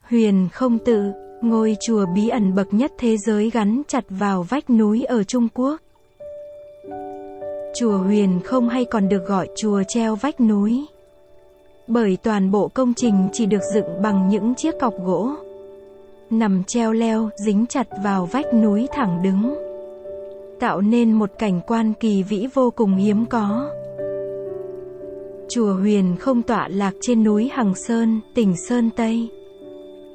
Huyền Không Tự, ngôi chùa bí ẩn bậc nhất thế giới gắn chặt vào vách núi ở Trung Quốc. Chùa Huyền Không hay còn được gọi chùa treo vách núi, bởi toàn bộ công trình chỉ được dựng bằng những chiếc cọc gỗ, nằm treo leo, dính chặt vào vách núi thẳng đứng, tạo nên một cảnh quan kỳ vĩ vô cùng hiếm có. Chùa Huyền Không tọa lạc trên núi Hằng Sơn, tỉnh Sơn Tây.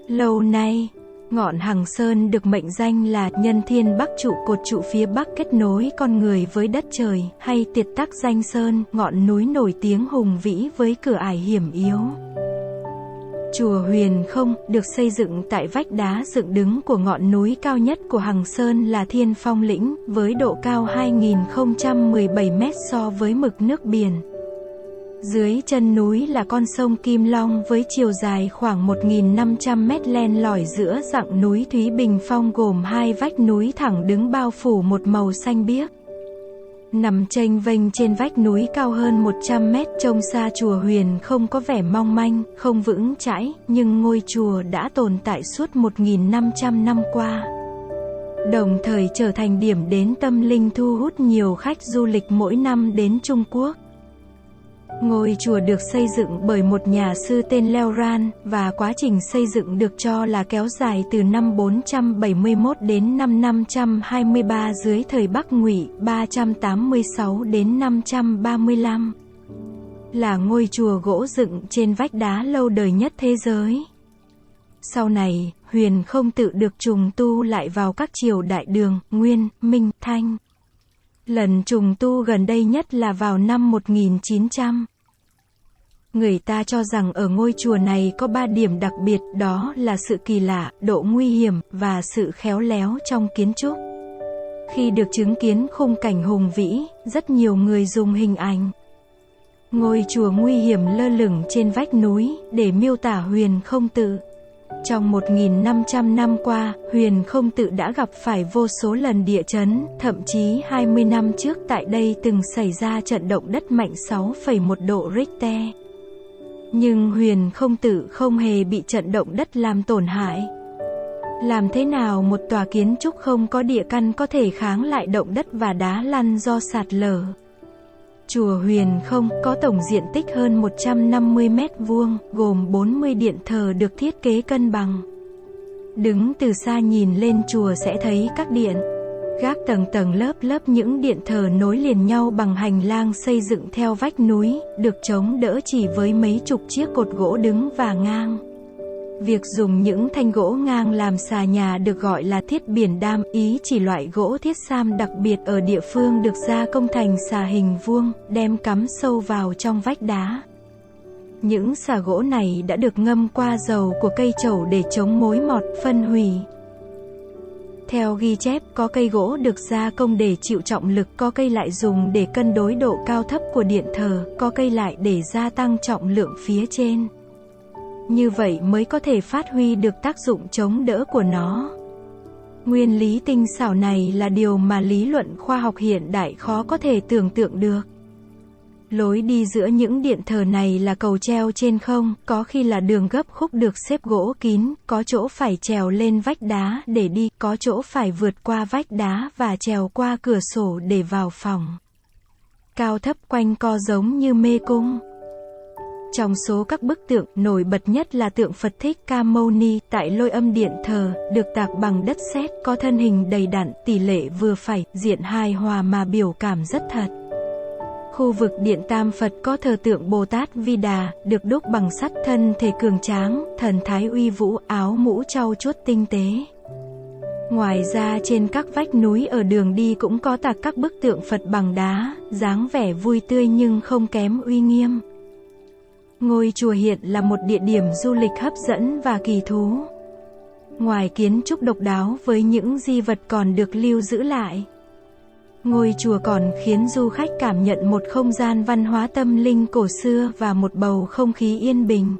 Lâu nay, ngọn Hằng Sơn được mệnh danh là nhân thiên bắc trụ, cột trụ phía bắc kết nối con người với đất trời, hay Tiệt Tắc Danh Sơn, ngọn núi nổi tiếng hùng vĩ với cửa ải hiểm yếu. Chùa Huyền Không được xây dựng tại vách đá dựng đứng của ngọn núi cao nhất của Hằng Sơn là Thiên Phong Lĩnh, với độ cao 2017 m so với mực nước biển. Dưới chân núi là con sông Kim Long với chiều dài khoảng 1.500 m len lỏi giữa dặng núi Thúy Bình Phong, gồm hai vách núi thẳng đứng bao phủ một màu xanh biếc. Nằm chênh vênh trên vách núi cao hơn 100 m, trông xa chùa Huyền Không có vẻ mong manh, không vững chãi, nhưng ngôi chùa đã tồn tại suốt 1.500 năm qua, đồng thời trở thành điểm đến tâm linh thu hút nhiều khách du lịch mỗi năm đến Trung Quốc. Ngôi chùa được xây dựng bởi một nhà sư tên Leo Ran, và quá trình xây dựng được cho là kéo dài từ năm 471 đến năm 523 dưới thời Bắc Ngụy, 386 đến 535. Là ngôi chùa gỗ dựng trên vách đá lâu đời nhất thế giới. Sau này, Huyền Không Tự được trùng tu lại vào các triều Đại Đường, Nguyên, Minh, Thanh. Lần trùng tu gần đây nhất là vào năm 1900. Người ta cho rằng ở ngôi chùa này có 3 điểm đặc biệt, đó là sự kỳ lạ, độ nguy hiểm, và sự khéo léo trong kiến trúc. Khi được chứng kiến khung cảnh hùng vĩ, rất nhiều người dùng hình ảnh ngôi chùa nguy hiểm lơ lửng trên vách núi để miêu tả Huyền Không Tự. Trong 1.500 năm qua, Huyền Không Tự đã gặp phải vô số lần địa chấn, thậm chí 20 năm trước tại đây từng xảy ra trận động đất mạnh 6,1 độ Richter. Nhưng Huyền Không Tự không hề bị trận động đất làm tổn hại. Làm thế nào một tòa kiến trúc không có địa căn có thể kháng lại động đất và đá lăn do sạt lở? Chùa Huyền Không có tổng diện tích hơn 150 m², gồm 40 điện thờ được thiết kế cân bằng. Đứng từ xa nhìn lên chùa sẽ thấy các điện gác tầng tầng lớp lớp những điện thờ nối liền nhau bằng hành lang xây dựng theo vách núi, được chống đỡ chỉ với mấy chục chiếc cột gỗ đứng và ngang. Việc dùng những thanh gỗ ngang làm xà nhà được gọi là thiết biển đam, ý chỉ loại gỗ thiết sam đặc biệt ở địa phương được gia công thành xà hình vuông, đem cắm sâu vào trong vách đá. Những xà gỗ này đã được ngâm qua dầu của cây trầu để chống mối mọt, phân hủy. Theo ghi chép, có cây gỗ được gia công để chịu trọng lực, có cây lại dùng để cân đối độ cao thấp của điện thờ, có cây lại để gia tăng trọng lượng phía trên. Như vậy mới có thể phát huy được tác dụng chống đỡ của nó. Nguyên lý tinh xảo này là điều mà lý luận khoa học hiện đại khó có thể tưởng tượng được. Lối đi giữa những điện thờ này là cầu treo trên không, có khi là đường gấp khúc được xếp gỗ kín, có chỗ phải trèo lên vách đá để đi, có chỗ phải vượt qua vách đá và trèo qua cửa sổ để vào phòng. Cao thấp quanh co giống như mê cung. Trong số các bức tượng, nổi bật nhất là tượng Phật Thích Ca Mâu Ni tại Lôi Âm Điện thờ, được tạc bằng đất sét, có thân hình đầy đặn, tỷ lệ vừa phải, diện hài hòa mà biểu cảm rất thật. Khu vực Điện Tam Phật có thờ tượng Bồ Tát Vi Đà, được đúc bằng sắt, thân thể cường tráng, thần thái uy vũ, áo mũ trau chuốt tinh tế. Ngoài ra trên các vách núi ở đường đi cũng có tạc các bức tượng Phật bằng đá, dáng vẻ vui tươi nhưng không kém uy nghiêm. Ngôi chùa hiện là một địa điểm du lịch hấp dẫn và kỳ thú. Ngoài kiến trúc độc đáo với những di vật còn được lưu giữ lại, ngôi chùa còn khiến du khách cảm nhận một không gian văn hóa tâm linh cổ xưa và một bầu không khí yên bình.